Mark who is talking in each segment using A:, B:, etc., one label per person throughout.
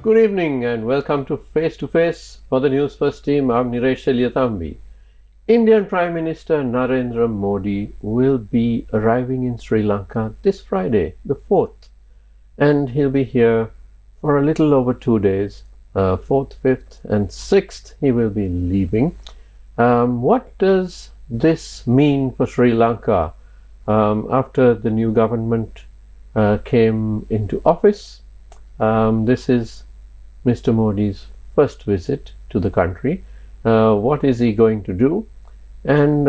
A: Good evening and welcome to Face for the Newsfirst team. I'm Niresh Eliathambi. Indian Prime Minister Narendra Modi will be arriving in Sri Lanka this Friday, the 4th, and he'll be here for a little over 2 days. 4th, 5th and 6th he will be leaving. What does this mean for Sri Lanka after the new government came into office? This is Mr. Modi's first visit to the country. What is he going to do? And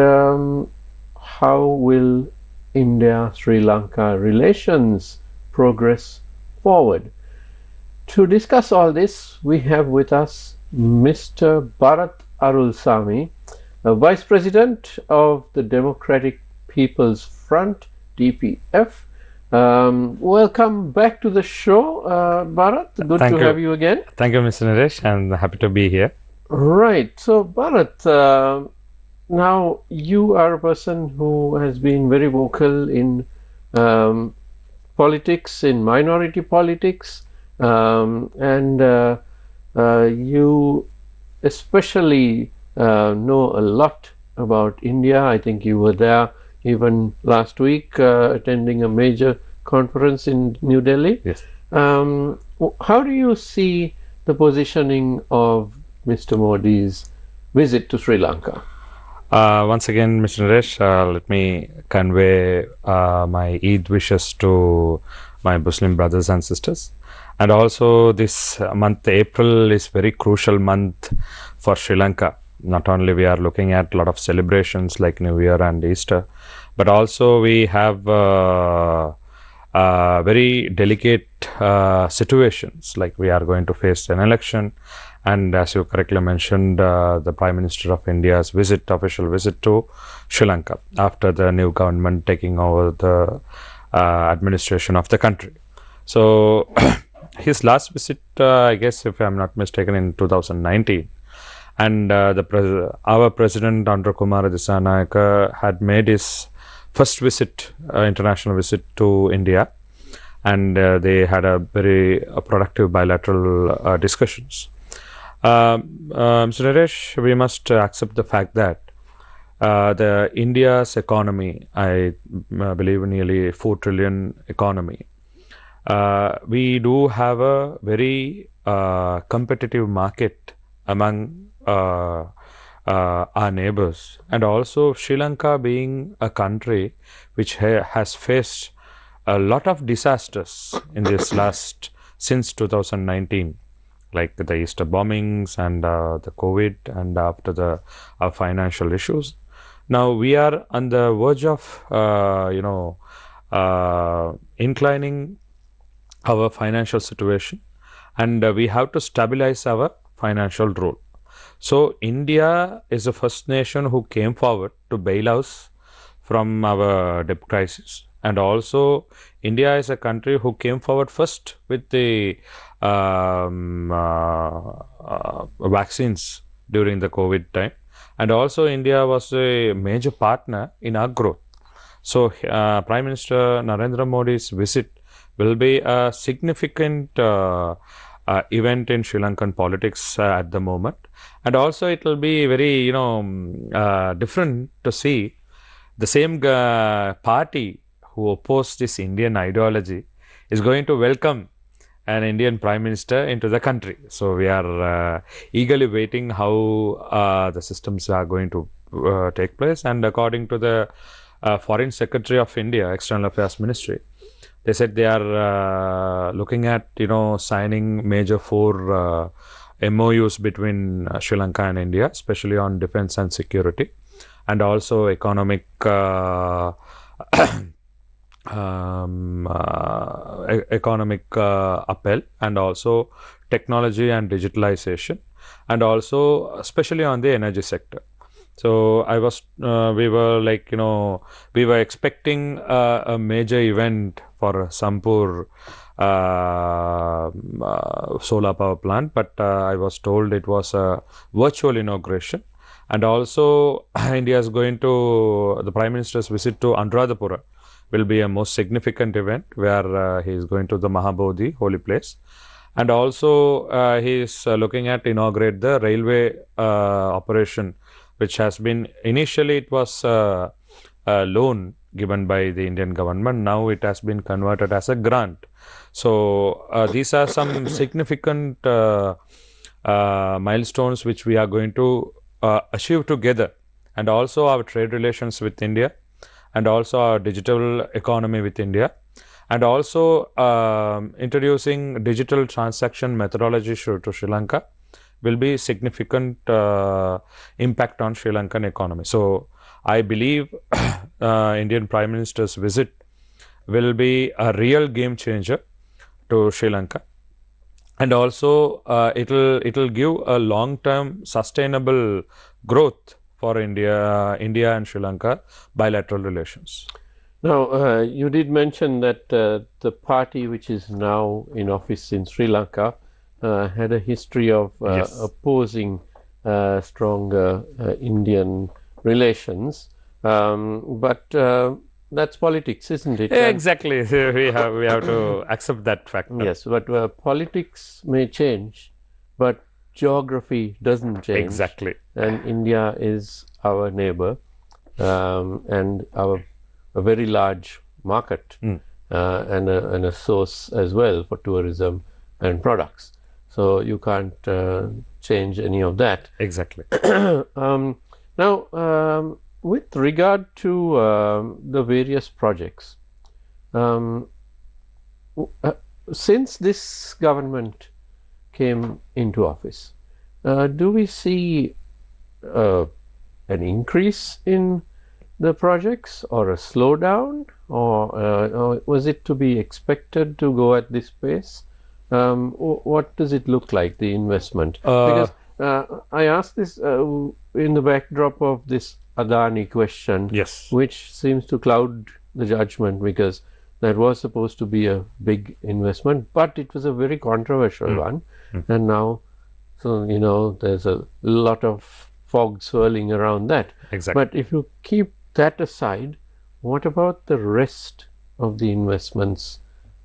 A: how will India-Sri Lanka relations progress forward? To discuss all this, we have with us Mr. Barath Arullsamy, Vice President of the Democratic People's Front, DPF. Welcome back to the show, Barath. Good to have you again.
B: Thank you, Mr. Niresh. I'm happy to be here.
A: Right. So, Barath, now you are a person who has been very vocal in politics, in minority politics, and you especially know a lot about India. I think you were there even last week attending a major conference in New Delhi.
B: Yes.
A: How do you see the positioning of Mr. Modi's visit to Sri Lanka?
B: Once again, Mr. Naresh, let me convey my Eid wishes to my Muslim brothers and sisters. And also this month, April, is very crucial month for Sri Lanka. Not only we are looking at a lot of celebrations like New Year and Easter, but also we have very delicate situations, like we are going to face an election. And as you correctly mentioned, the Prime Minister of India's official visit to Sri Lanka after the new government taking over the administration of the country. So his last visit, I guess, if I'm not mistaken, in 2019. And our President Andhra Kumara Dissanayaka had made his first visit, international visit to India, and they had a very productive bilateral discussions. Mr. Naresh, we must accept the fact that the India's economy, I believe nearly 4 trillion economy, we do have a very competitive market among our neighbors, and also Sri Lanka being a country which has faced a lot of disasters in this since 2019, like the Easter bombings and the COVID, and after the financial issues. Now we are on the verge of inclining our financial situation, and we have to stabilize our financial role. So India is the first nation who came forward to bail us from our debt crisis, and also India is a country who came forward first with the vaccines during the COVID time, and also India was a major partner in our growth. So Prime Minister Narendra Modi's visit will be a significant event in Sri Lankan politics at the moment, and also it will be very different to see the same party who opposed this Indian ideology is going to welcome an Indian Prime Minister into the country. So we are eagerly waiting how the systems are going to take place. And according to the Foreign Secretary of India, External Affairs Ministry, they said they are looking at signing major 4 MOUs between Sri Lanka and India, especially on defense and security, and also economic appel, and also technology and digitalization, and also especially on the energy sector. So we were expecting a major event for Sampur solar power plant, but I was told it was a virtual inauguration. And also India is going to, the Prime Minister's visit to Anuradhapura will be a most significant event where he is going to the Mahabodhi holy place. And also he is looking at inaugurate the railway operation, which has been initially it was a loan given by the Indian government. Now it has been converted as a grant. So these are some significant milestones which we are going to achieve together, and also our trade relations with India, and also our digital economy with India, and also introducing digital transaction methodology to Sri Lanka will be significant impact on Sri Lankan economy. So I believe Indian Prime Minister's visit will be a real game changer to Sri Lanka, and also it'll give a long term sustainable growth for India and Sri Lanka bilateral relations.
A: Now, you did mention that the party which is now in office in Sri Lanka had a history of
B: Yes.
A: opposing stronger Indian relations, but that's politics, isn't it?
B: Yeah, exactly. we have to accept that fact.
A: Yes, but politics may change, but geography doesn't change.
B: Exactly.
A: And India is our neighbor, and a very large market, and a source as well for tourism and products. So you can't change any of that.
B: Exactly.
A: Now, with regard to the various projects, since this government came into office, do we see an increase in the projects, or a slowdown, or was it to be expected to go at this pace? What does it look like, the investment? Because I ask this in the backdrop of this Adani question,
B: Yes.
A: which seems to cloud the judgment, because that was supposed to be a big investment, but it was a very controversial one. And now, so there's a lot of fog swirling around that.
B: Exactly.
A: But if you keep that aside, what about the rest of the investments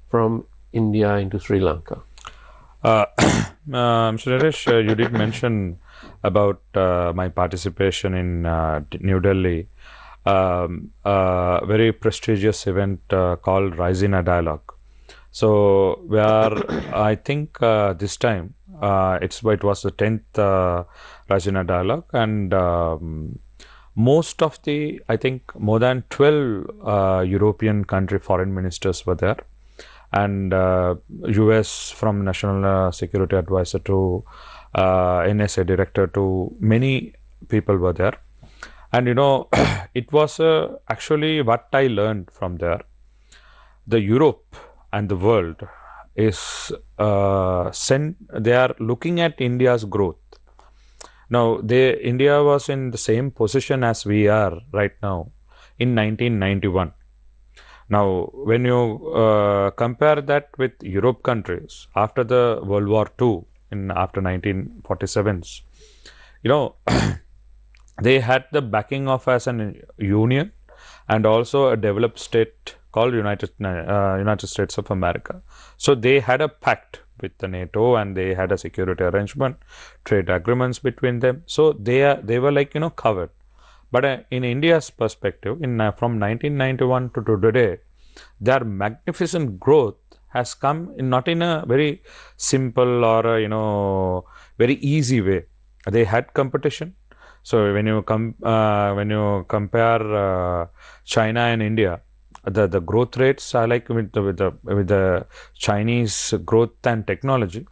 A: from India into Sri Lanka?
B: Mr. Naresh, you did mention about my participation in New Delhi, a very prestigious event called Raisina Dialogue. So where I think this time it was the 10th Raisina Dialogue, and most of the, I think more than 12 European country foreign ministers were there, and US from National Security Advisor to NSA Director to many people were there. And it was actually what I learned from there. The Europe and the world is they are looking at India's growth. Now, India was in the same position as we are right now in 1991. Now, when you compare that with Europe countries after the World War II, after 1947, they had the backing of as an union and also a developed state called United States of America. So they had a pact with the NATO, and they had a security arrangement, trade agreements between them. So they were like covered. But in India's perspective, from 1991 to today, their magnificent growth has come not in a very simple or very easy way. They had competition. So when you compare China and India, the growth rates are like with the Chinese growth and technology,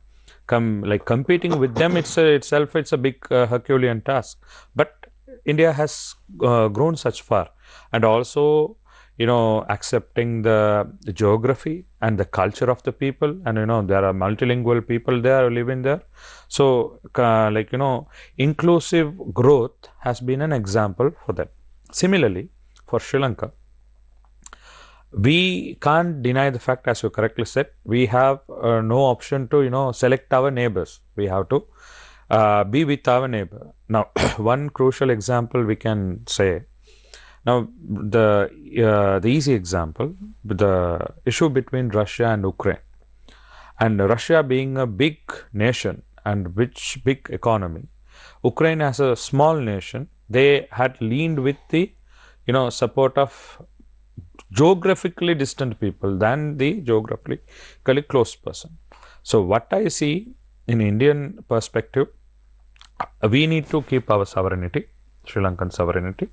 B: competing with them itself it's a big Herculean task. But India has grown such far, and also accepting the geography and the culture of the people, and there are multilingual people there living there. So inclusive growth has been an example for them. Similarly, for Sri Lanka, we can't deny the fact, as you correctly said, we have no option to select our neighbors. We have to be with our neighbor. Now, one crucial example we can say. Now, the easy example, the issue between Russia and Ukraine, And Russia being a big nation and which big economy, Ukraine as a small nation, they had leaned with the support of geographically distant people than the geographically close person. So what I see in Indian perspective, we need to keep our sovereignty, Sri Lankan sovereignty,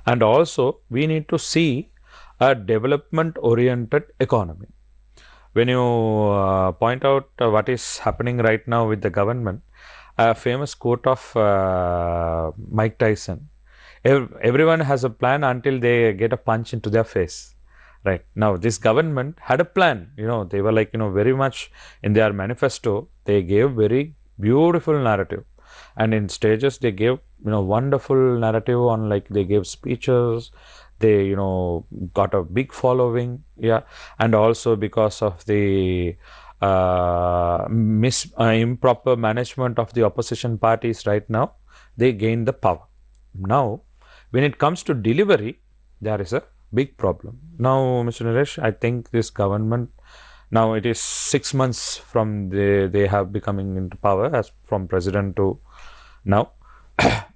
B: and also we need to see a development oriented economy. When you point out what is happening right now with the government, a famous quote of Mike Tyson: everyone has a plan until they get a punch into their face. Right now, this government had a plan. They were like very much in their manifesto. They gave very beautiful narrative, and in stages they gave wonderful narrative on, like they gave speeches. They got a big following, and also because of the improper management of the opposition parties right now, they gained the power. Now, when it comes to delivery, there is a big problem. Now, Mr. Nilesh, I think this government, now it is 6 months from they have becoming into power as from president to now.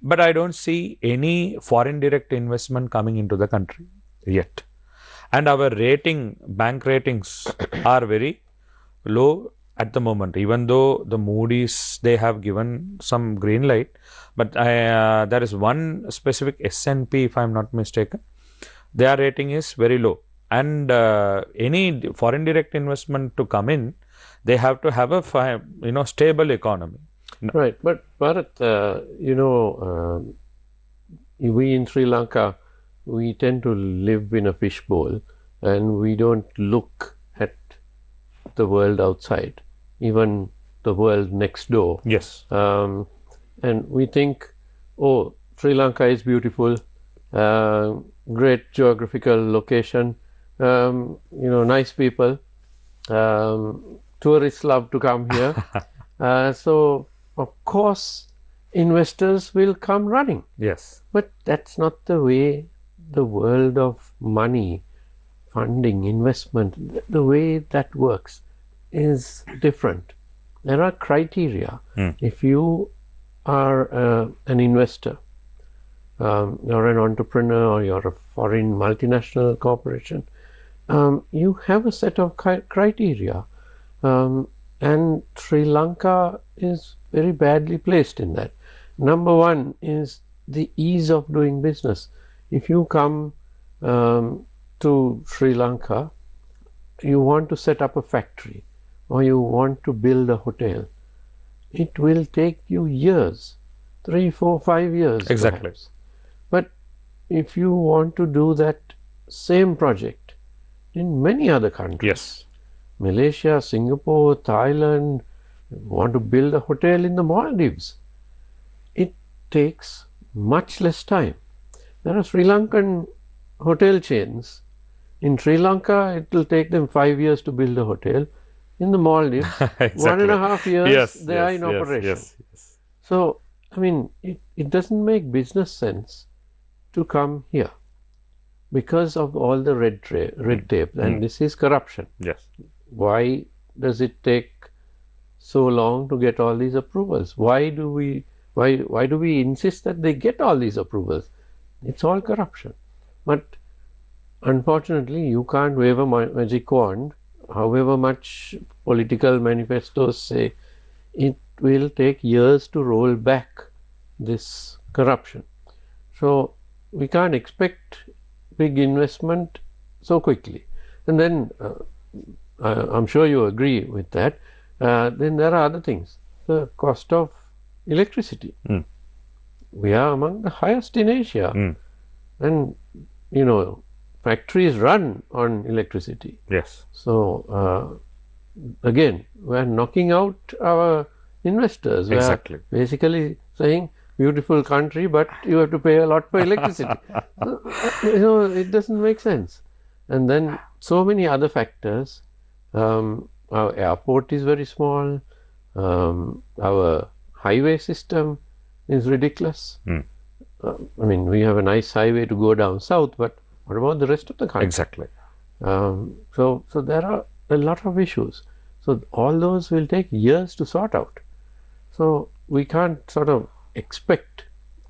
B: But I don't see any foreign direct investment coming into the country yet. And our bank ratings are very low at the moment, even though the Moody's, they have given some green light. But there is one specific S&P, if I'm not mistaken, their rating is very low. And any foreign direct investment to come in, they have to have a stable economy.
A: Right, but Barath, we in Sri Lanka, we tend to live in a fishbowl, and we don't look at the world outside, even the world next door.
B: Yes.
A: And we think, oh, Sri Lanka is beautiful, great geographical location, nice people, tourists love to come here. So, of course, investors will come running.
B: Yes.
A: But that's not the way the world of money, funding, investment, the way that works is different. There are criteria. If you are an investor, you're an entrepreneur, or you're a foreign multinational corporation, you have a set of criteria. And Sri Lanka is very badly placed in that. Number one is the ease of doing business. If you come to Sri Lanka, you want to set up a factory or you want to build a hotel, it will take you years, 3, 4, 5 years.
B: Exactly.
A: Perhaps. But if you want to do that same project in many other countries,
B: Yes.
A: Malaysia, Singapore, Thailand, want to build a hotel in the Maldives, it takes much less time. There are Sri Lankan hotel chains. In Sri Lanka, it will take them 5 years to build a hotel. In the Maldives,
B: Exactly.
A: 1.5 years, they are in
B: yes,
A: operation.
B: Yes.
A: So, I mean, it doesn't make business sense to come here because of all the red tape, and this is corruption.
B: Yes.
A: Why does it take so long to get all these approvals? Why do we insist that they get all these approvals? It's all corruption. But unfortunately, you can't wave a magic wand. However much political manifestos say, it will take years to roll back this corruption. So we can't expect big investment so quickly. And then I'm sure you agree with that. Then there are other things. The cost of electricity. We are among the highest in Asia. And, factories run on electricity.
B: Yes.
A: So, again, we're knocking out our investors.
B: Exactly.
A: We're basically saying, beautiful country, but you have to pay a lot for electricity. So, it doesn't make sense. And then so many other factors. Our airport is very small. Our highway system is ridiculous. I mean, we have a nice highway to go down south, but what about the rest of the country?
B: Exactly.
A: So there are a lot of issues. So all those will take years to sort out. So we can't sort of expect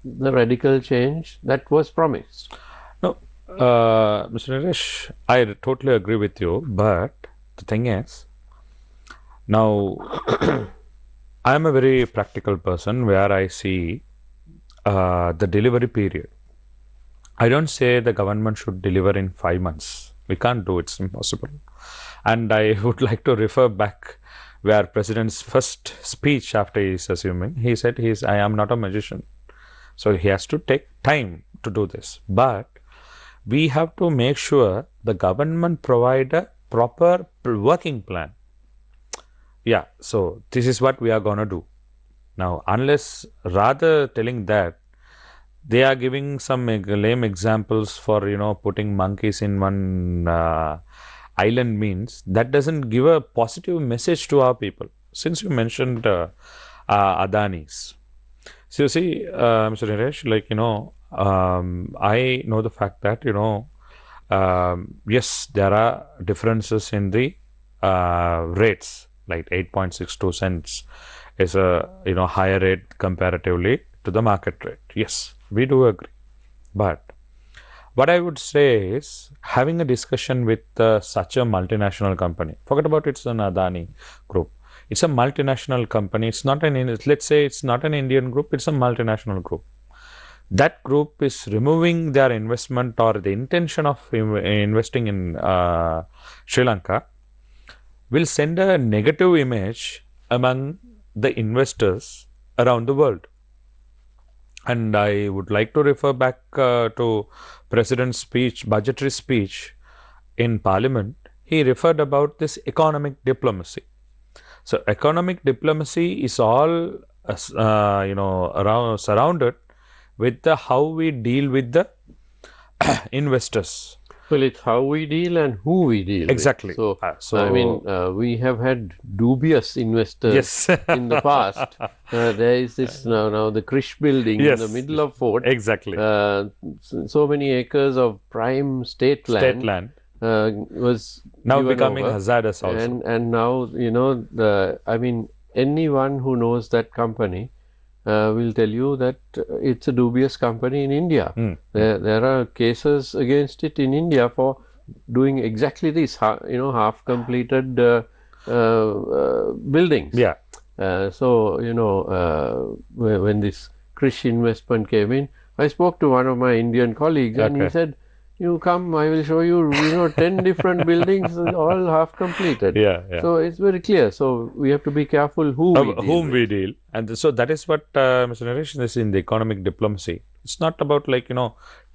A: the radical change that was promised.
B: No, Mr. Naresh, I totally agree with you. But the thing is, now I am a very practical person where I see the delivery period. I don't say the government should deliver in 5 months. We can't do it. It's impossible. And I would like to refer back where President's first speech after he's assuming, he said I am not a magician. So he has to take time to do this. But we have to make sure the government provide a proper working plan. Yeah, so this is what we are going to do. Now, unless rather telling that, they are giving some lame examples for, putting monkeys in one island means that doesn't give a positive message to our people. Since you mentioned Adani's. So you see, Mr. Naresh, I know the fact that, yes, there are differences in the rates, like 8.62 cents is a, higher rate comparatively to the market rate. Yes, we do agree. But what I would say is having a discussion with such a multinational company, forget about it's an Adani group. It's a multinational company. It's not let's say it's not an Indian group. It's a multinational group. That group is removing their investment or the intention of investing in Sri Lanka will send a negative image among the investors around the world. And I would like to refer back to President's speech, budgetary speech in Parliament. He referred about this economic diplomacy. So economic diplomacy is all around surrounded with how we deal with the investors.
A: Well, it's how we deal and who we deal
B: Exactly.
A: with. So I mean, we have had dubious investors
B: Yes.
A: in the past. There is this now the Krish building
B: Yes.
A: in the middle of Fort.
B: Exactly.
A: So many acres of prime state land. Was
B: now
A: given
B: becoming
A: over.
B: hazardous also.
A: And now, I mean, anyone who knows that company will tell you that it's a dubious company in India. There are cases against it in India for doing exactly this, half completed buildings.
B: Yeah.
A: So, when this Krish investment came in, I spoke to one of my Indian colleagues and he said, you come, I will show you, 10 different buildings, all half completed.
B: Yeah.
A: So it's very clear. So we have to be careful whom
B: we deal. And so that is what Mr. Naresh is in the economic diplomacy. It's not about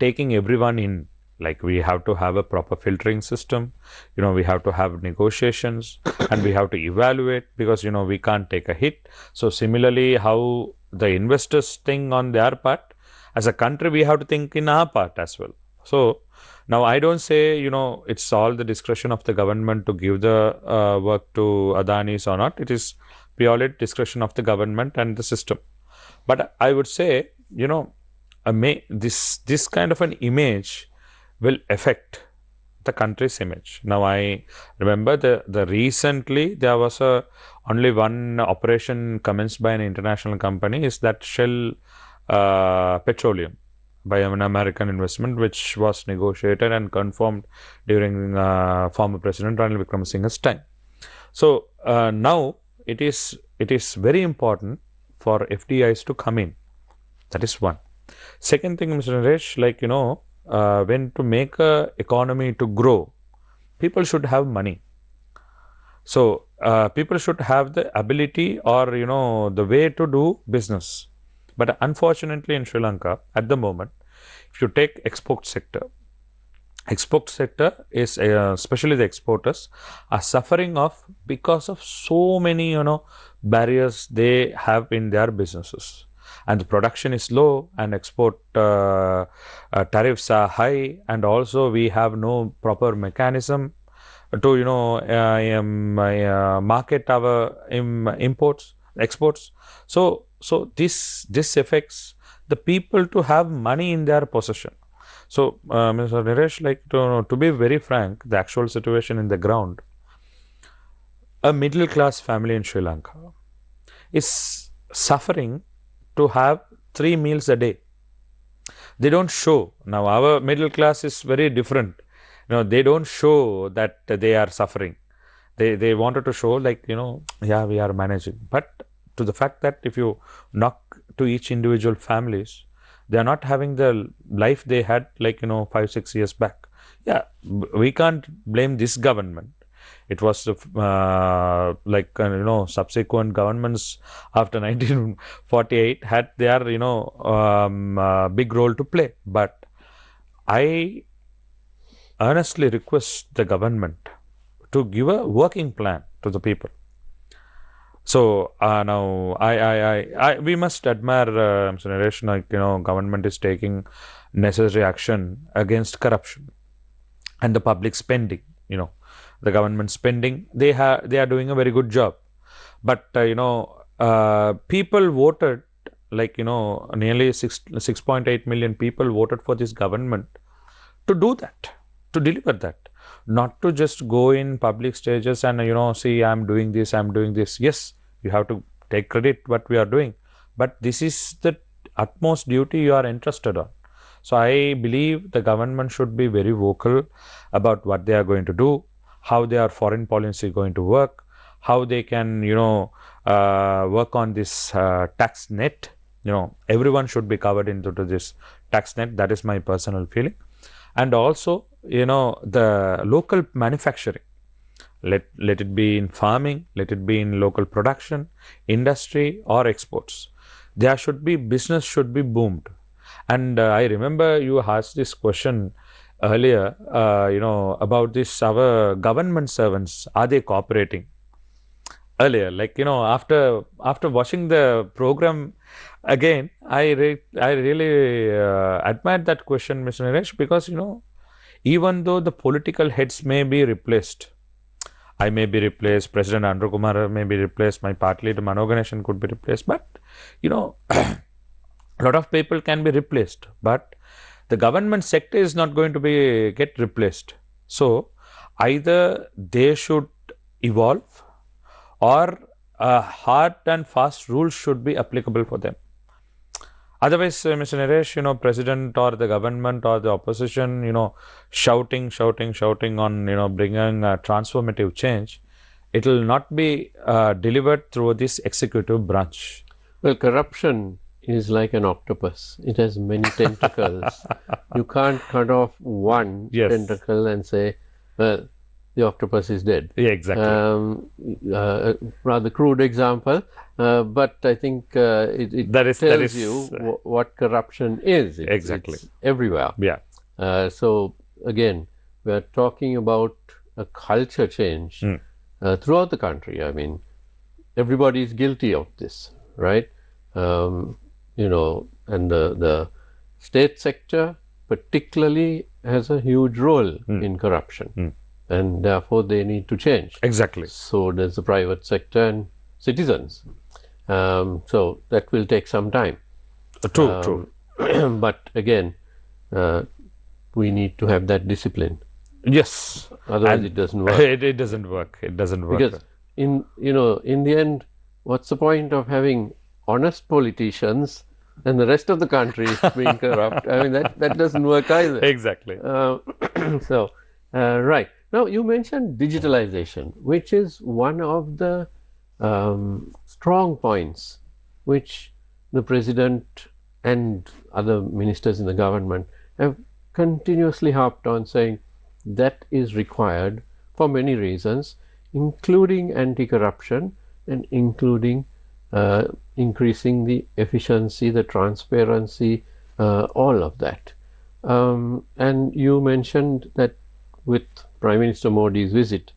B: taking everyone in. Like we have to have a proper filtering system. We have to have negotiations and we have to evaluate because, we can't take a hit. So similarly, how the investors think on their part, as a country, we have to think in our part as well. So now I don't say, it's all the discretion of the government to give the work to Adani's or not. It is purely discretion of the government and the system. But I would say, this kind of an image will affect the country's image. Now I remember the recently there was only one operation commenced by an international company is that Shell Petroleum by an American investment, which was negotiated and confirmed during former President Ranil Wickremesinghe's time. So now it is very important for FDIs to come in. That is one. Second thing, Mr. Naresh, when to make a economy to grow, people should have money. So people should have the ability or the way to do business. But unfortunately in Sri Lanka at the moment, if you take export sector is especially the exporters are suffering because of so many barriers they have in their businesses, and the production is low and export tariffs are high, and also we have no proper mechanism to market our exports. So this affects the people to have money in their possession. So Mr. Naresh, to be very frank, the actual situation in the ground, a middle class family in Sri Lanka is suffering to have 3 meals a day. They don't show. Now, our middle class is very different. They don't show that they are suffering. They wanted to show like, yeah, we are managing. But to the fact that if you knock to each individual families, they are not having the life they had like, 5-6 years back. Yeah, we can't blame this government. It was subsequent governments after 1948 had their big role to play. But I earnestly request the government to give a working plan to the people. So now we must admire Mr. Naresh, like, government is taking necessary action against corruption and the public spending. The government spending, they are doing a very good job. But people voted like, nearly 6.8 million people voted for this government to do that, to deliver that, not to just go in public stages and see, I'm doing this. Yes, you have to take credit what we are doing, but this is the utmost duty you are entrusted on. So I believe the government should be very vocal about what they are going to do, how their foreign policy going to work, how they can work on this tax net. Everyone should be covered into this tax net. That is my personal feeling. And also the local manufacturing, let it be in farming, let it be in local production, industry or exports, there should be, business should be boomed. And I remember you asked this question earlier, about this, our government servants, are they cooperating? Earlier, like, after watching the program again, I really admired that question, Mr. Naresh, because, even though the political heads may be replaced, I may be replaced, President Andrew Kumar may be replaced, my party leader Mano Ganeshan could be replaced, but, a lot of people can be replaced, but the government sector is not going to get replaced. So either they should evolve, or hard and fast rules should be applicable for them. Otherwise, Mr. Naresh, president or the government or the opposition, shouting on, bringing a transformative change, it will not be delivered through this executive branch.
A: Well, corruption is like an octopus. It has many tentacles. You can't cut off one tentacle and say, well, the octopus is dead.
B: Yeah, exactly.
A: Rather crude example, but I think it tells you what corruption is.
B: Exactly.
A: It's everywhere.
B: Yeah.
A: So again, we are talking about a culture change throughout the country. I mean, everybody is guilty of this, right? And the state sector particularly has a huge role in corruption. And therefore they need to change.
B: Exactly.
A: So does the private sector and citizens. So that will take some time.
B: True.
A: But again, we need to have that discipline.
B: Yes.
A: Otherwise it doesn't work.
B: It doesn't work. It doesn't work.
A: Because in the end, what's the point of having honest politicians and the rest of the country being corrupt? I mean, that doesn't work either.
B: Exactly.
A: Right. Now, you mentioned digitalization, which is one of the strong points which the president and other ministers in the government have continuously harped on, saying that is required for many reasons, including anti-corruption and including increasing the efficiency, the transparency, all of that. And you mentioned that with Prime Minister Modi's visit,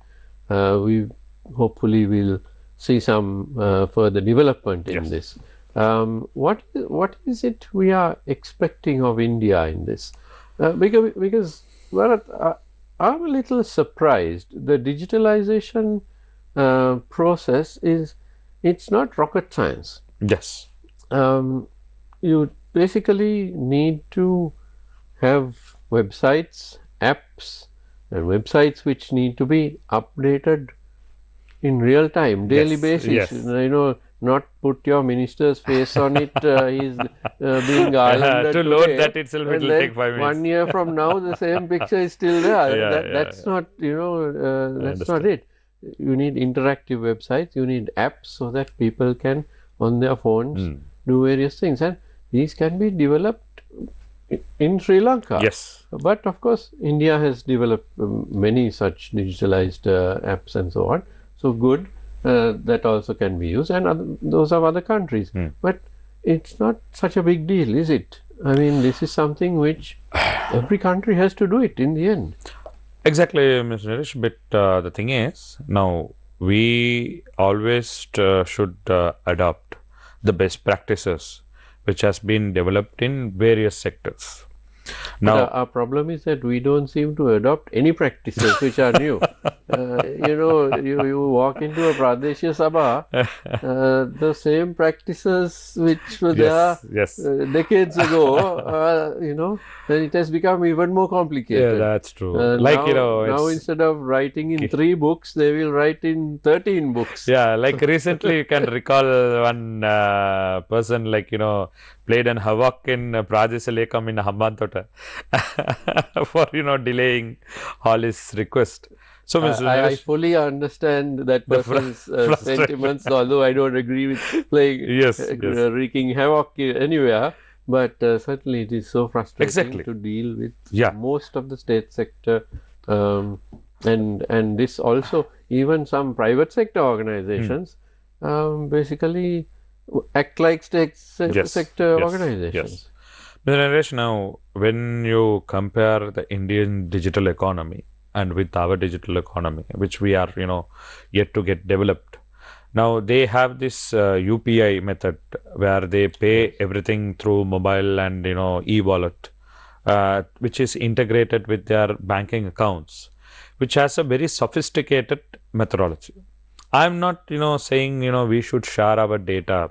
A: we hopefully will see some further development in this. What is it we are expecting of India in this? Because Barath, I'm a little surprised. The digitalization process it's not rocket science.
B: Yes.
A: You basically need to have websites, apps, and websites which need to be updated, in real time, daily
B: Yes,
A: basis.
B: yes.
A: You know, not put your minister's face on it. He's being garlanded
B: To load
A: today,
B: that itself, it
A: and
B: will
A: then
B: take 5 minutes.
A: 1 year from now, the same picture is still there.
B: Yeah,
A: That's
B: yeah.
A: not, you know,
B: I
A: that's not
B: understand.
A: it. You need interactive websites. You need apps so that people can, on their phones, do various things, and these can be developed in Sri Lanka.
B: Yes.
A: But of course, India has developed many such digitalized apps and so on. So good, that also can be used, and those of other countries. But it's not such a big deal, is it? I mean, this is something which every country has to do it in the end.
B: Exactly, Mr. Naresh. But the thing is, now we always should adopt the best practices which has been developed in various sectors.
A: But
B: Now,
A: our problem is that we don't seem to adopt any practices which are new. You know, you walk into a Pradeshya Sabha, the same practices which were there
B: yes,
A: decades ago, you know, then it has become even more
B: yeah,
A: complicated.
B: that's true. Like, you know,
A: Now
B: it's
A: instead of writing in 3 books, they will write in 13 books.
B: yeah, like recently you can recall one person, like, you know, played an havoc in Pradesalekam in Hambantota for, you know, delaying all his request. So, Mr.
A: I
B: Naresh,
A: fully understand that
B: the
A: person's
B: frustration.
A: sentiments, although I don't agree with playing,
B: Yes, yes.
A: wreaking havoc anywhere. But certainly it is so frustrating
B: Exactly.
A: to deal with
B: Yeah.
A: most of the state sector, and this also, even some private sector organizations basically act like state sector organizations.
B: Yes. Mr. Naresh, now when you compare the Indian digital economy and with our digital economy, which we are, you know, yet to get developed. Now they have this UPI method where they pay everything through mobile and, you know, e-wallet, which is integrated with their banking accounts, which has a very sophisticated methodology. I'm not, you know, saying, you know, we should share our data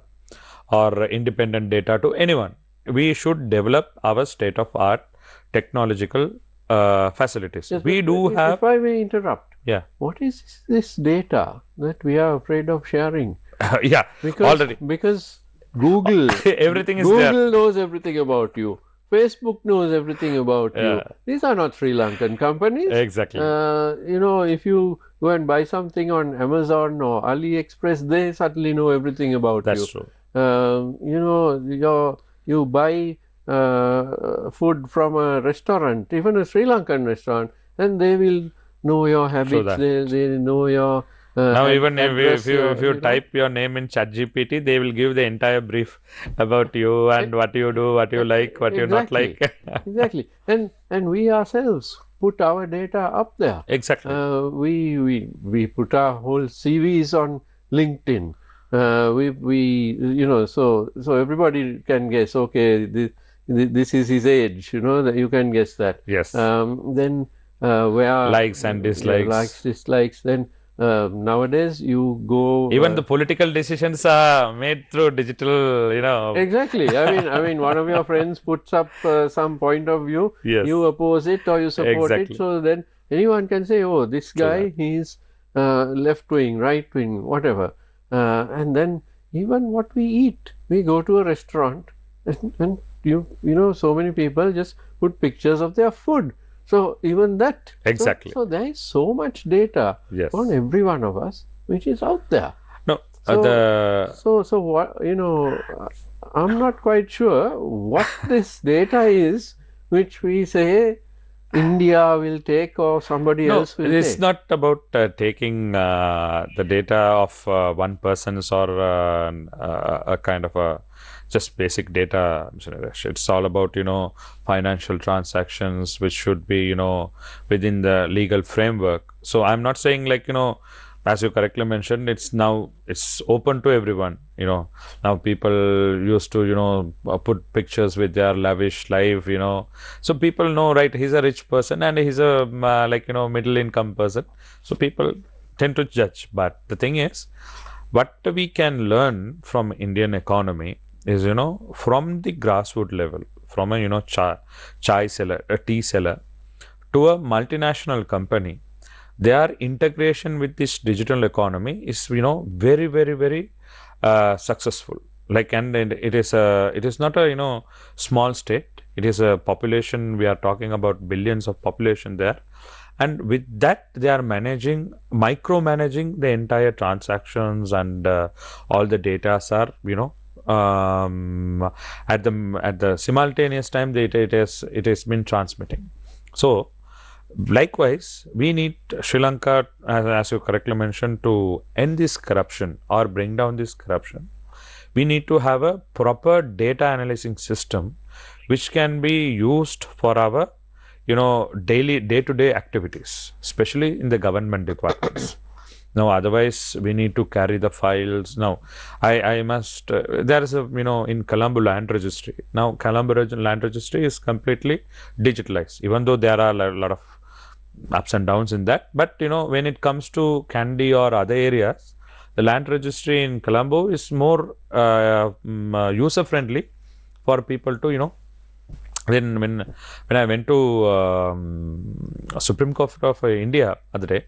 B: or independent data to anyone. We should develop our state-of-art technological facilities.
A: Yes,
B: We do have,
A: if I may interrupt,
B: yeah,
A: what is this data that we are afraid of sharing?
B: yeah, already.
A: Because Google,
B: Everything is
A: Google
B: there.
A: knows everything about you. Facebook knows everything about you.
B: Yeah.
A: These are not Sri Lankan companies.
B: Exactly.
A: You know, if you go and buy something on Amazon or AliExpress, they certainly know everything about
B: That's
A: you.
B: true.
A: You know, you buy food from a restaurant, even a Sri Lankan restaurant, and they will know your habits. They know your
B: Now, even if you
A: know,
B: type your name in ChatGPT, they will give the entire brief about you and what you do, what you like, what you not like.
A: Exactly, and we ourselves put our data up there.
B: Exactly.
A: We put our whole CVs on LinkedIn. We you know, so everybody can guess. Okay, this is his age. You know, that you can guess that.
B: Yes.
A: Then where
B: Likes and dislikes.
A: likes, dislikes. Then nowadays you go.
B: Even the political decisions are made through digital, you know.
A: Exactly. I mean, one of your friends puts up some point of view.
B: Yes.
A: You oppose it or you support
B: Exactly.
A: it. So then anyone can say, "Oh, this guy, he's left wing, right wing, whatever." And then even what we eat, we go to a restaurant, and you know, so many people just put pictures of their food. So even that.
B: Exactly.
A: So there is so much data
B: Yes.
A: on every one of us, which is out there.
B: No.
A: So what, you know, I'm not quite sure what this data is, which we say India will take or somebody else will
B: it's
A: take.
B: not about taking the data of one person's or a kind of a just basic data, Mr. Naresh. It's all about, you know, financial transactions, which should be, you know, within the legal framework. So I'm not saying, like, you know, as you correctly mentioned, it's open to everyone. You know, now people used to, you know, put pictures with their lavish life, you know, so people know, right, he's a rich person and he's a like, you know, middle income person, so people tend to judge. But the thing is, what we can learn from Indian economy is, you know, from the grassroots level, from a, you know, chai seller, a tea seller, to a multinational company, their integration with this digital economy is, very, very, very successful. Like, and it is not a small state. It is a population. We are talking about billions of population there, and with that they are micromanaging the entire transactions, and all the data are at the simultaneous time that it has been transmitting. So likewise, we need Sri Lanka, as you correctly mentioned, to end this corruption or bring down this corruption. We need to have a proper data analyzing system which can be used for our day-to-day activities, especially in the government departments. Now, otherwise we need to carry the files. Now, I must there is in Colombo land registry. Now, Colombo land registry is completely digitalized, even though there are a lot of ups and downs in that. But when it comes to Kandy or other areas, the land registry in Colombo is more user friendly for people to Then when I went to Supreme Court of India other day,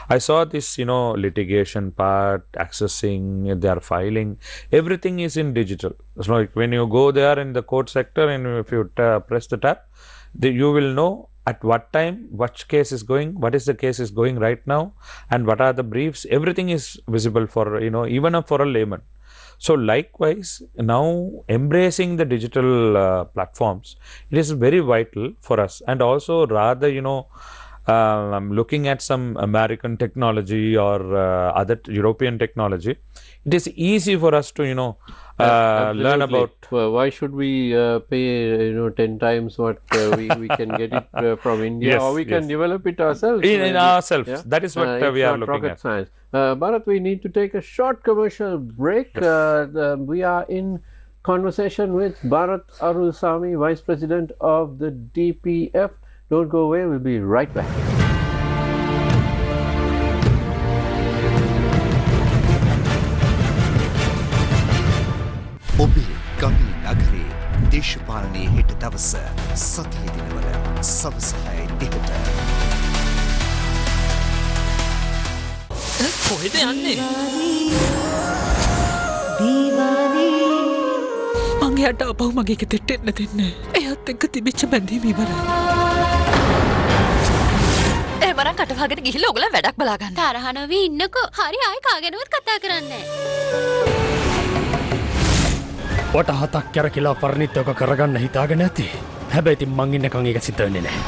B: I saw this litigation part, accessing, their filing, everything is in digital. So like when you go there in the court sector, and if you press the tab, you will know at what time, which case is going, what is the case is going right now, and what are the briefs. Everything is visible for even for a layman. So likewise, now embracing the digital platforms, it is very vital for us. And also rather I'm looking at some American technology or other European technology, it is easy for us to learn about.
A: Why should we pay 10 times what we can get it from India?
B: Yes,
A: or we can develop it ourselves
B: in ourselves.
A: Yeah?
B: That is what we are looking
A: rocket
B: at.
A: Science. Barath, we need to take a short commercial break.
B: Yes.
A: We are in conversation with Barath Arullsamy, Vice President of the DPF. Don't go away, we'll be right back.
C: ඔබේ ගමේ නගරේ දේශපාලනයේ හෙට දවස සතිය දිනවල සවස 6:30ට
D: කොහෙද යන්නේ? මං එයාට අපහු මගේ ගෙදරට එන්න දෙන්නේ. එයාත් එක්ක තිබිච්ච බැඳීම ඉවරයි.
E: එහෙමනම් කටවහගෙන ගිහිල්ලා ඔයගොල්ලෝ වැඩක් බලා ගන්න. තරහ නොවී ඉන්නකෝ. හරි ආයි කාගෙනවත් කතා කරන්නේ
F: වට හතක් කැරකිලා පරණිත් ඔක කරගන්න හිතාගෙන ඇති. හැබැයි ඉතින් මං ඉන්නකන් ඒක සිද්ධ වෙන්නේ නැහැ.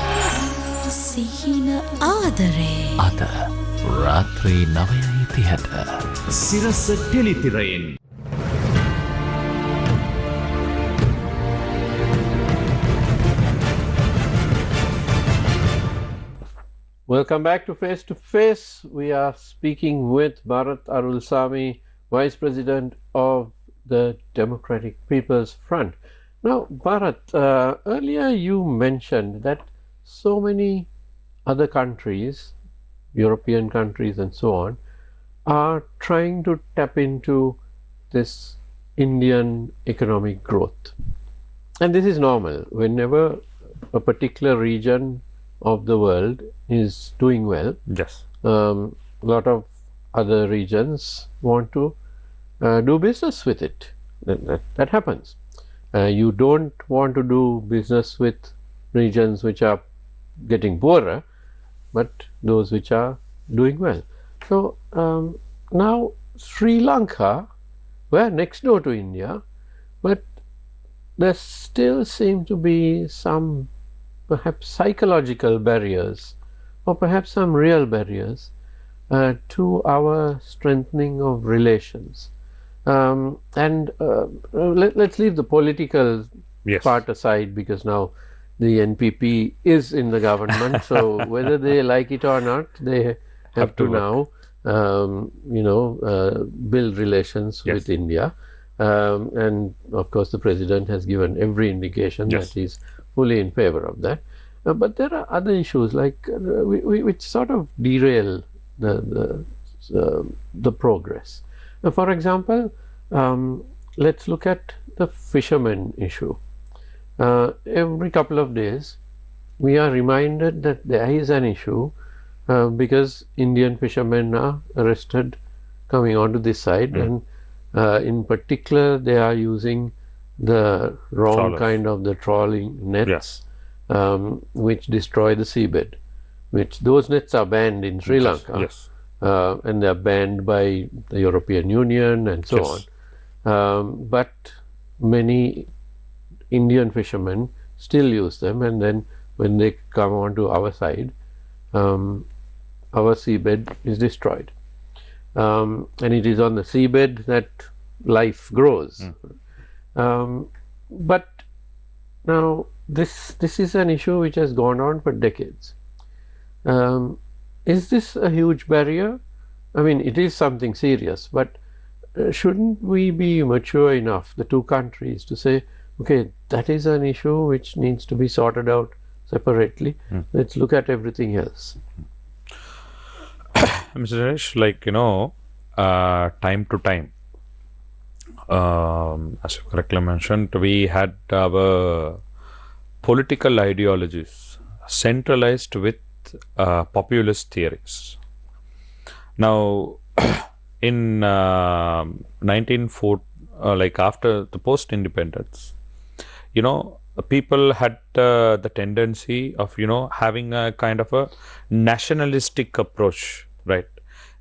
E: සිහින ආදරේ.
G: අද රාත්‍රී 9:30ට සිරස ටෙලිතිරයෙන්.
A: Welcome back to Face to Face. We are speaking with Barath Arullsamy, Vice President of the Democratic People's Front. Now, Barath, earlier you mentioned that so many other countries, European countries and so on, are trying to tap into this Indian economic growth. And this is normal. Whenever a particular region of the world is doing well,
B: Yes.
A: a lot of other regions want to do business with it. That happens. You don't want to do business with regions which are getting poorer, but those which are doing well. So now Sri Lanka, we're next door to India, but there still seem to be some perhaps psychological barriers, or perhaps some real barriers to our strengthening of relations. Let's leave the political
B: Yes.
A: part aside, because now the NPP is in the government, so whether they like it or not, they have to now build relations
B: Yes.
A: with India. And of course the president has given every indication
B: Yes.
A: that he's fully in favor of that. But there are other issues like which sort of derail the progress. For example, let's look at the fishermen issue. Every couple of days we are reminded that there is an issue because Indian fishermen are arrested coming onto this side, and in particular they are using the wrong
B: Trawlers.
A: kind of the trawling nets, which destroy the seabed. Which those nets are banned in Sri Lanka,
B: Yes.
A: and they are banned by the European Union and so
B: Yes.
A: on. But many Indian fishermen still use them, and then when they come onto our side, our seabed is destroyed. And it is on the seabed that life grows. But now this is an issue which has gone on for decades. Is this a huge barrier? I mean, it is something serious, but shouldn't we be mature enough, the two countries, to say, okay, that is an issue which needs to be sorted out separately. Let's look at everything else.
B: Mr. Naresh, like, time to time, as you correctly mentioned, we had our political ideologies centralized with populist theories. Now, in 1940, like after the post-independence, people had the tendency of, having a kind of a nationalistic approach, right?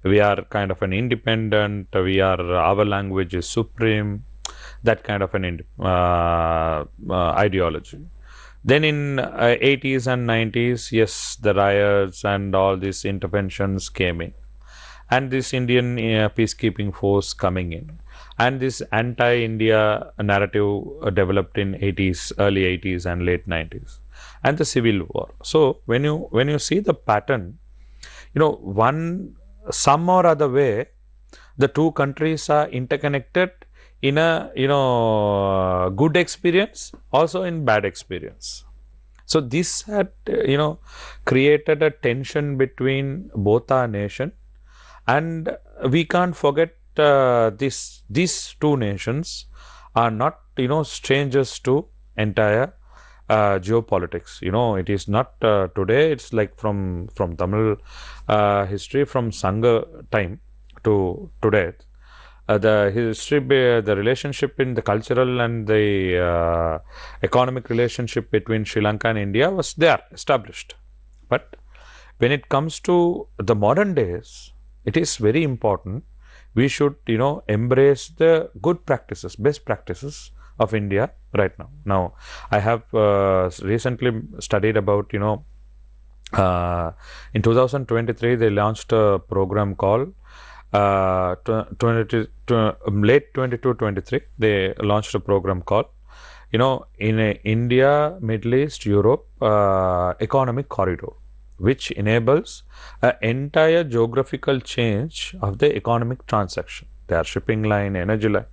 B: We are kind of an independent, our language is supreme, that kind of an ideology. Then in 80s and 90s, yes, the riots and all these interventions came in, and this Indian peacekeeping force coming in, and this anti-India narrative developed in early 80s and late 90s, and the civil war. So when you see the pattern, some or other way, the two countries are interconnected in a good experience, also in bad experience. So this had created a tension between both our nation, and we can't forget these two nations are not strangers to entire geopolitics. It is not today. It's like from Tamil history, from Sangha time to today. The history, the relationship in the cultural and the economic relationship between Sri Lanka and India was there, established. But when it comes to the modern days, it is very important. We should, embrace the good practices, best practices of India right now. Now, I have recently studied about, in 2023, they launched a program called late 22-23, they launched a program called, in India, Middle East, Europe economic corridor, which enables an entire geographical change of the economic transaction. There are shipping line, energy line,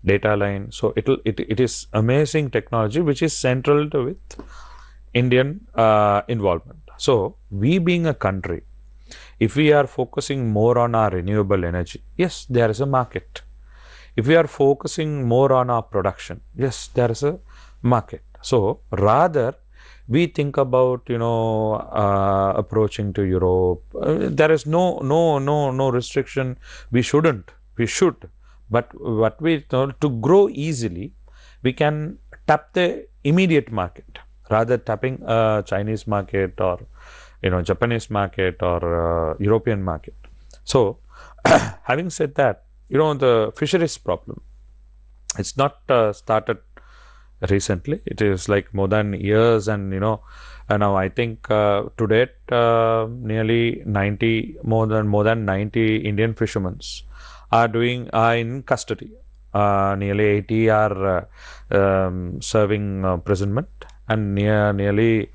B: data line. So it is amazing technology which is central to with Indian involvement. So we being a country, if we are focusing more on our renewable energy, yes, there is a market. If we are focusing more on our production, yes, there is a market. So rather we think about approaching to Europe. There is no restriction. We shouldn't. We should. But what we to grow easily, we can tap the immediate market rather tapping a Chinese market or Japanese market or European market. So having said that, the fisheries problem, it's not started recently. It is like more than years, and now I think to date nearly 90 more than 90 Indian fishermen are in custody. Nearly 80 are serving imprisonment, and nearly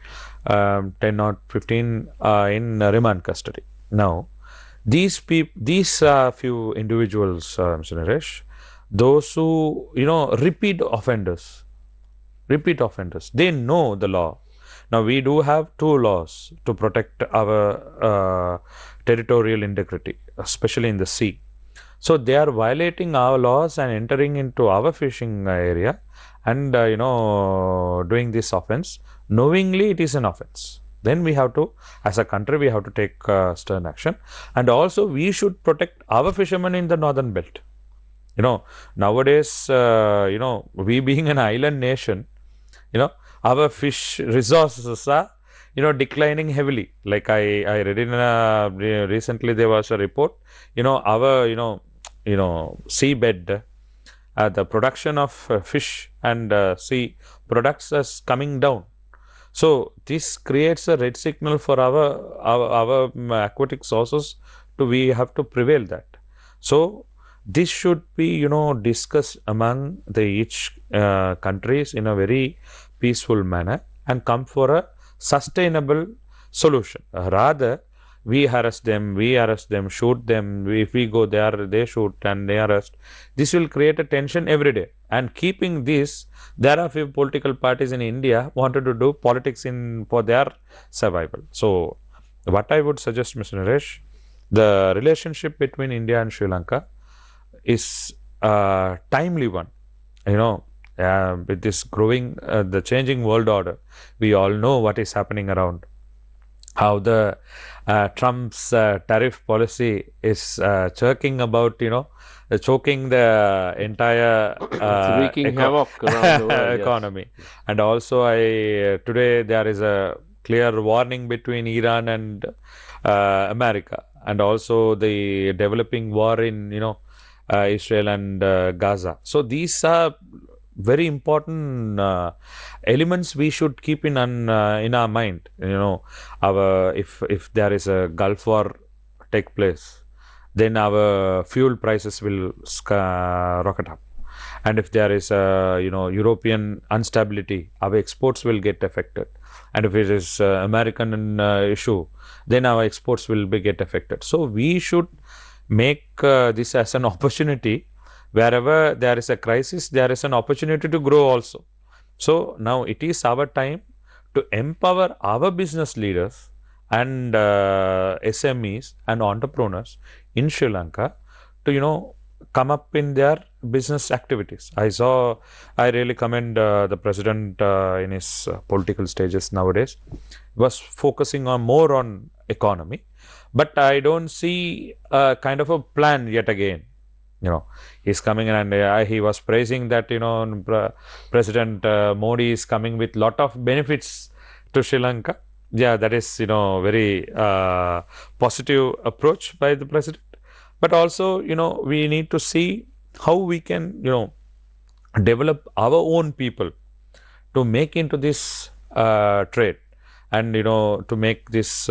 B: 10 or 15 in remand custody. Now, these few individuals, Mr. Naresh, those who repeat offenders, they know the law. Now, we do have two laws to protect our territorial integrity, especially in the sea. So they are violating our laws and entering into our fishing area and doing this offense. Knowingly, it is an offense. then we have to, as a country, we have to take stern action. And also we should protect our fishermen in the northern belt. Nowadays, we being an island nation, our fish resources are, declining heavily. Like I read in recently there was a report, our, seabed, the production of fish and sea products is coming down. So this creates a red signal for our aquatic sources we have to prevail that. So this should be, discussed among the each countries in a very peaceful manner and come for a sustainable solution. Rather, we harass them, shoot them. If we go there, they shoot and they arrest. This will create a tension every day. And keeping this, there are few political parties in India wanted to do politics for their survival. So, what I would suggest, Mr. Naresh, the relationship between India and Sri Lanka is a timely one. With this growing, the changing world order, we all know what is happening around. How the Trump's tariff policy is choking about, choking the entire
A: wreaking havoc around the world,
B: economy. Yes. And also, today there is a clear warning between Iran and America, and also the developing war in Israel and Gaza. So these are very important elements we should keep in our mind. If there is a Gulf War take place, then our fuel prices will rocket up, and if there is a European instability, our exports will get affected, and if it is American issue, then our exports will get affected. So we should make this as an opportunity. Wherever there is a crisis, there is an opportunity to grow also. So now it is our time to empower our business leaders and SMEs and entrepreneurs in Sri Lanka to come up in their business activities. I really commend the president in his political stages nowadays. Was focusing more on economy, but I don't see a kind of a plan yet again. He's coming in and he was praising that, President Modi is coming with lot of benefits to Sri Lanka. Yeah, that is, very positive approach by the president. But also, we need to see how we can, develop our own people to make into this trade and, to make this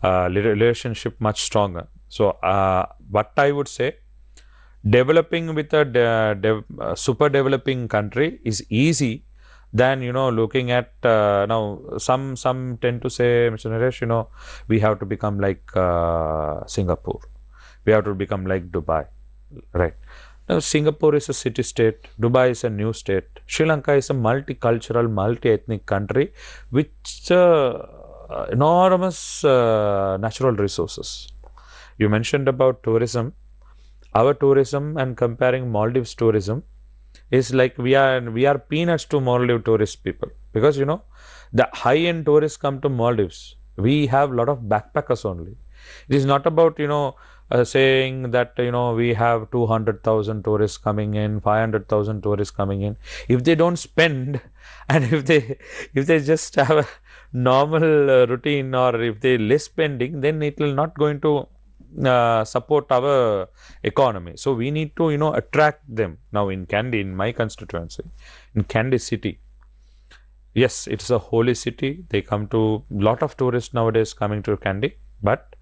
B: relationship much stronger. So, what I would say, developing with a super developing country is easy than looking at now some tend to say, Mr. Naresh, we have to become like Singapore, we have to become like Dubai, right? Now Singapore is a city state, Dubai is a new state, Sri Lanka is a multicultural, multi-ethnic country with enormous natural resources. You mentioned about tourism. Our tourism and comparing Maldives tourism is like we are peanuts to Maldives tourist people, because the high-end tourists come to Maldives. We have a lot of backpackers only. It is not about saying that we have 200,000 tourists coming in, 500,000 tourists coming in. If they don't spend, and if they just have a normal routine, or if they less spending, then it will not going to support our economy. So we need to attract them. Now in Kandy, in my constituency, in Kandy city, yes, it's a holy city. They come to lot of tourists nowadays coming to Kandy. But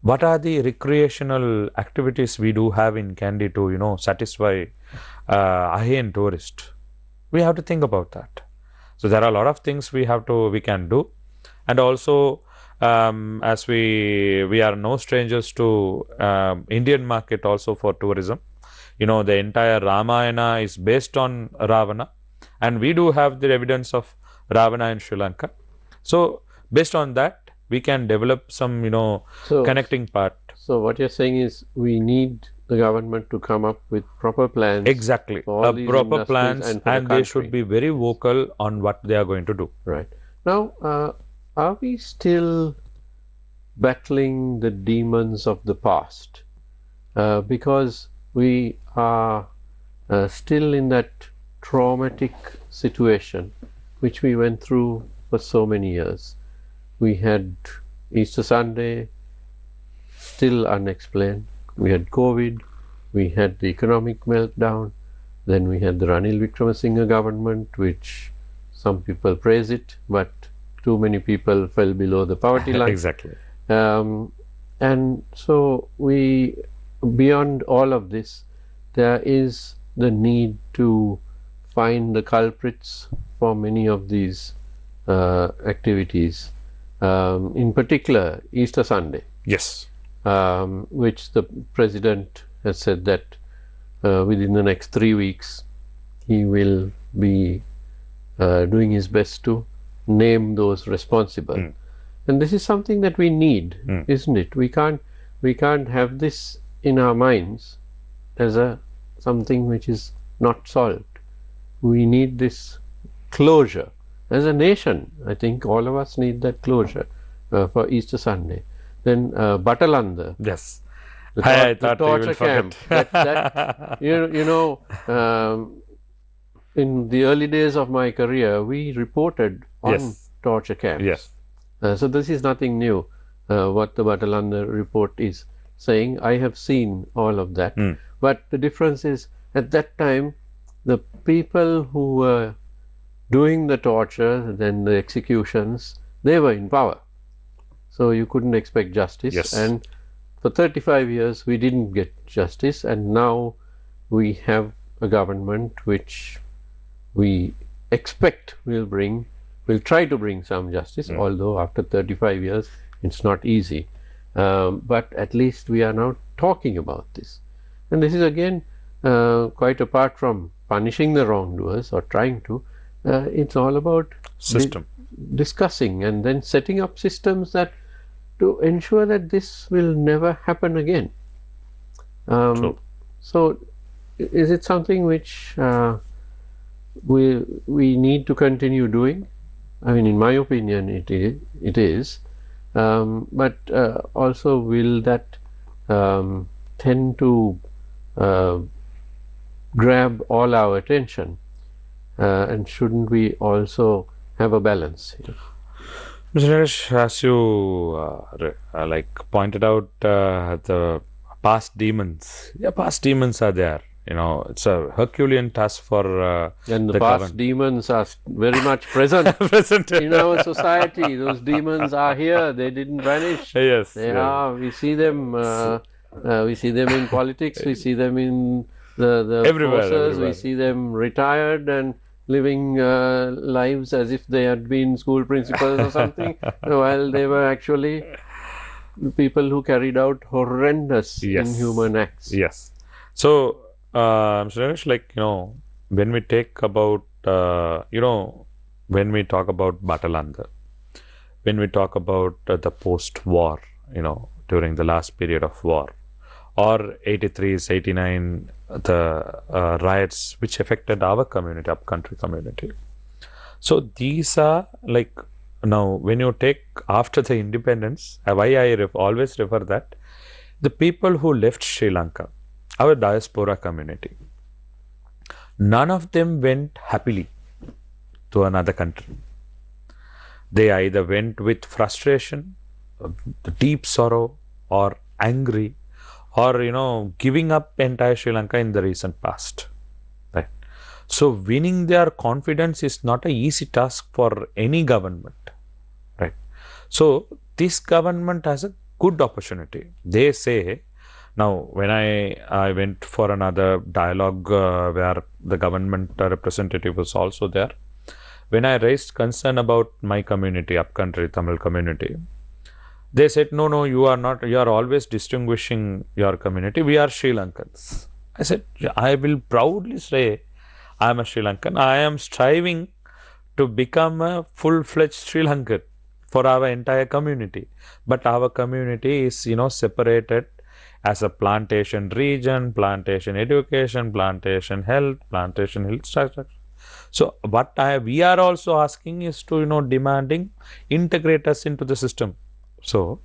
B: what are the recreational activities we do have in Kandy to satisfy high-end tourist? We have to think about that. So there are a lot of things we can do, and also as we are no strangers to Indian market also for tourism. The entire Ramayana is based on Ravana, and we do have the evidence of Ravana in Sri Lanka. So based on that, we can develop some connecting part.
A: So what you're saying is we need the government to come up with proper plans.
B: Exactly, proper plans, and they should be very vocal on what they are going to do.
A: Right. Now, are we still battling the demons of the past? Because we are still in that traumatic situation which we went through for so many years. We had Easter Sunday, still unexplained. We had COVID, we had the economic meltdown, then we had the Ranil Wickremesinghe government, which some people praise it, but too many people fell below the poverty line.
B: Exactly.
A: And so beyond all of this, there is the need to find the culprits for many of these activities. In particular, Easter Sunday.
B: Yes.
A: Which the president has said that within the next 3 weeks he will be doing his best to name those responsible. And this is something that we need, isn't it? We can't have this in our minds as something which is not solved. We need this closure. As a nation, I think all of us need that closure for Easter Sunday. Then Batalanda.
B: Yes.
A: The
B: I thought you
A: torture
B: will
A: camp.
B: forget.
A: In the early days of my career, we reported on
B: Yes.
A: torture camps.
B: Yes.
A: So this is nothing new. What the Batalanda report is saying, I have seen all of that. But the difference is, at that time, the people who were doing the torture, then the executions, they were in power. So you couldn't expect justice.
B: Yes.
A: And for 35 years, we didn't get justice. And now we have a government which we expect will try to bring some justice, although after 35 years, it's not easy. But at least we are now talking about this. And this is again, quite apart from punishing the wrongdoers or trying to, it's all about
B: System.
A: discussing and then setting up systems that to ensure that this will never happen again.
B: True.
A: So, is it something which we need to continue doing? I mean, in my opinion, it is. But also, will that tend to grab all our attention? And shouldn't we also have a balance here?
B: Mr. Naresh, as you pointed out, the past demons. Yeah, past demons are there. It's a Herculean task for
A: and the past demons are very much present, in our society. Those demons are here. They didn't vanish.
B: Yes,
A: they are. We see them. We see them in politics. We see them in the forces. We see them retired and living lives as if they had been school principals or something, while they were actually people who carried out horrendous inhuman acts.
B: Yes. So, Mr. Naresh, when we take about, when we talk about Batalanda, when we talk about the post-war, during the last period of war, or 83s, 89, the riots which affected our community, upcountry community. So these are now when you take after the independence, why I always refer that the people who left Sri Lanka, our diaspora community, none of them went happily to another country. They either went with frustration, deep sorrow, or angry, or giving up entire Sri Lanka in the recent past, right? So winning their confidence is not an easy task for any government, right? So this government has a good opportunity. They say, now when I went for another dialogue where the government representative was also there, when I raised concern about my community, upcountry Tamil community, they said, no, you are not, you are always distinguishing your community. We are Sri Lankans. I said, I will proudly say I am a Sri Lankan. I am striving to become a full-fledged Sri Lankan for our entire community. But our community is, separated as a plantation region, plantation education, plantation health structure. So what we are also asking is to, demanding integrate us into the system. So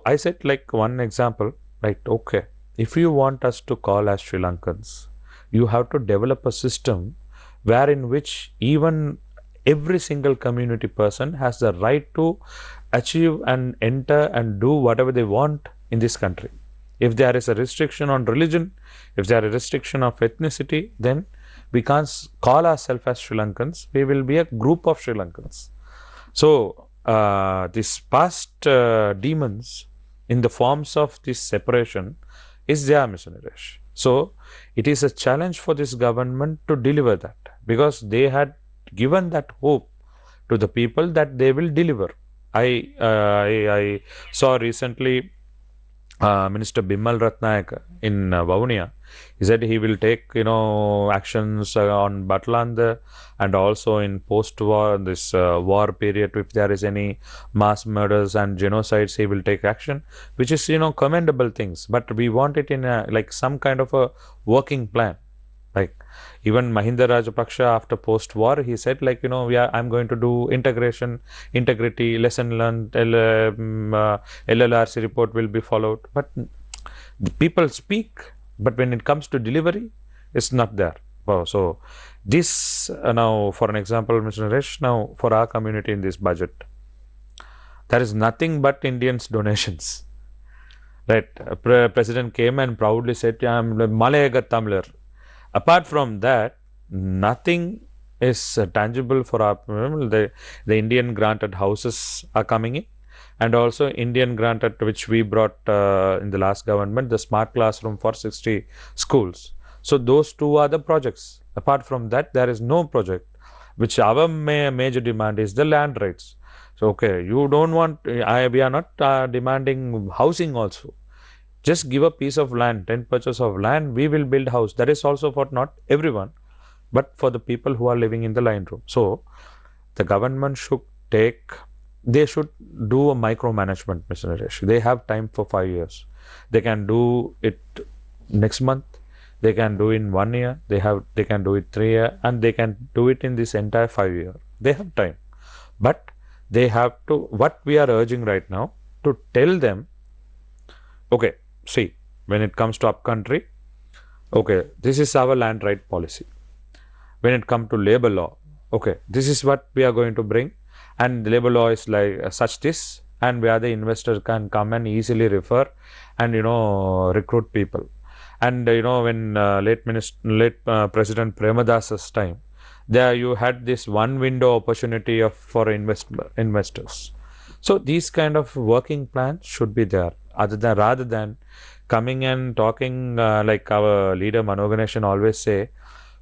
B: I said, like, one example, like, okay, if you want us to call as Sri Lankans, you have to develop a system wherein which even every single community person has the right to achieve and enter and do whatever they want in this country. If there is a restriction on religion, if there is a restriction of ethnicity, then we can't call ourselves as Sri Lankans. We will be a group of Sri Lankans. So these past demons in the forms of this separation is there, Mr. Niresh. So it is a challenge for this government to deliver that, because they had given that hope to the people that they will deliver. I saw recently Minister Bimal Ratnayaka in Vavuniya. He said he will take, actions on Batlanda, and also in post-war, this war period, if there is any mass murders and genocides, he will take action, which is, commendable things. But we want it in like some kind of a working plan. Like even Mahinda Rajapaksa, after post-war, he said, like, I'm going to do integrity, lesson learned, LLRC report will be followed. But the people speak, but when it comes to delivery, it's not there. Wow. So this now, for an example, Mr. Naresh, now for our community in this budget, there is nothing but Indians' donations. Right? President came and proudly said, I'm Malayaga Tamler. Apart from that, nothing is tangible for our, the Indian granted houses are coming in, and also Indian granted, which we brought in the last government, the smart classroom for 60 schools. So those two are the projects. Apart from that, there is no project, which our major demand is the land rights. So, okay, you don't want, we are not demanding housing also. Just give a piece of land, 10 purchase of land, we will build house. That is also for not everyone, but for the people who are living in the line room. So the government should they should do a micromanagement, Mr. Naresh. They have time for 5 years. They can do it next month. They can do in 1 year. They can do it 3 years, and they can do it in this entire 5 years. They have time, but they have to. What we are urging right now, to tell them, okay, see, when it comes to upcountry, okay, this is our land right policy. When it comes to labor law, okay, this is what we are going to bring, and the labor law is like such this, and where the investor can come and easily refer and recruit people. And when late President Premadas's time, there you had this one window opportunity for investors. So these kind of working plans should be there, rather than coming and talking like our leader Mano Ganeshan always say,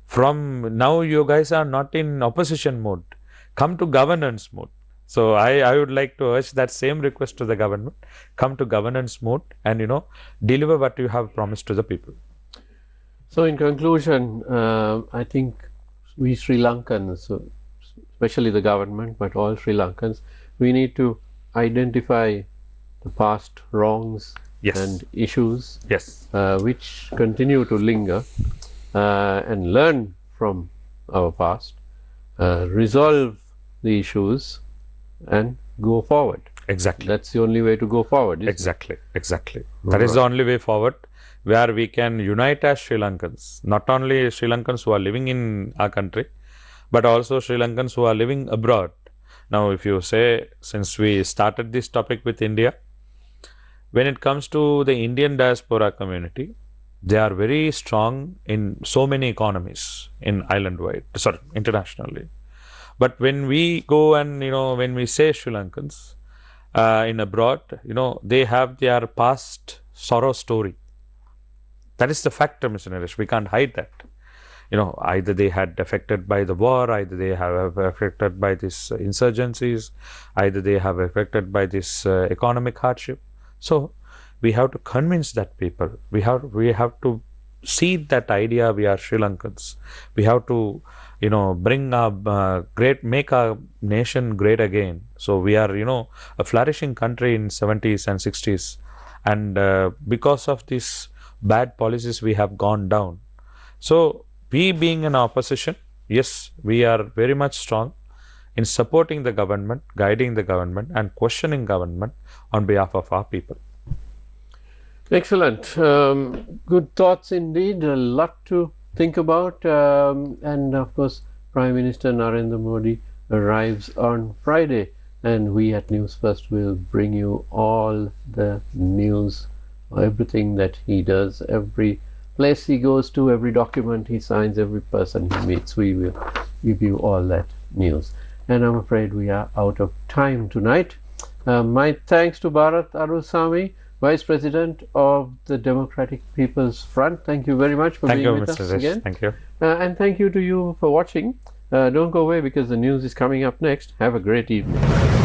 B: from now you guys are not in opposition mode, come to governance mode. So I would like to urge that same request to the government, come to governance mode and deliver what you have promised to the people.
A: So in conclusion, I think we Sri Lankans, especially the government, but all Sri Lankans, we need to identify the past wrongs and issues which continue to linger, and learn from our past, resolve the issues and go forward.
B: Exactly.
A: That's the only way to go forward.
B: Exactly. That is the only way forward, where we can unite as Sri Lankans, not only Sri Lankans who are living in our country, but also Sri Lankans who are living abroad. Now, if you say, since we started this topic with India, when it comes to the Indian diaspora community, they are very strong in so many economies in internationally. But when we go and, when we say Sri Lankans in abroad, they have their past sorrow story. That is the factor, Mr. Naresh. We can't hide that. Either they had affected by the war, either they have affected by these insurgencies, either they have affected by this economic hardship. So we have to convince that people. We have to see that idea. We are Sri Lankans. We have to, bring our make our nation great again. So we are, a flourishing country in 70s and 60s, and because of these bad policies, we have gone down. So we being in opposition, yes, we are very much strong in supporting the government, guiding the government, and questioning government on behalf of our people.
A: Excellent. Good thoughts indeed. A lot to think about. And of course, Prime Minister Narendra Modi arrives on Friday, and we at Newsfirst will bring you all the news, everything that he does, every place he goes to, every document he signs, every person he meets. We will give you all that news. And I'm afraid we are out of time tonight. My thanks to Barath Arullsamy, Vice President of the Democratic People's Front. Thank you very much for being with us again.
B: Thank you.
A: And thank you to you for watching. Don't go away because the news is coming up next. Have a great evening.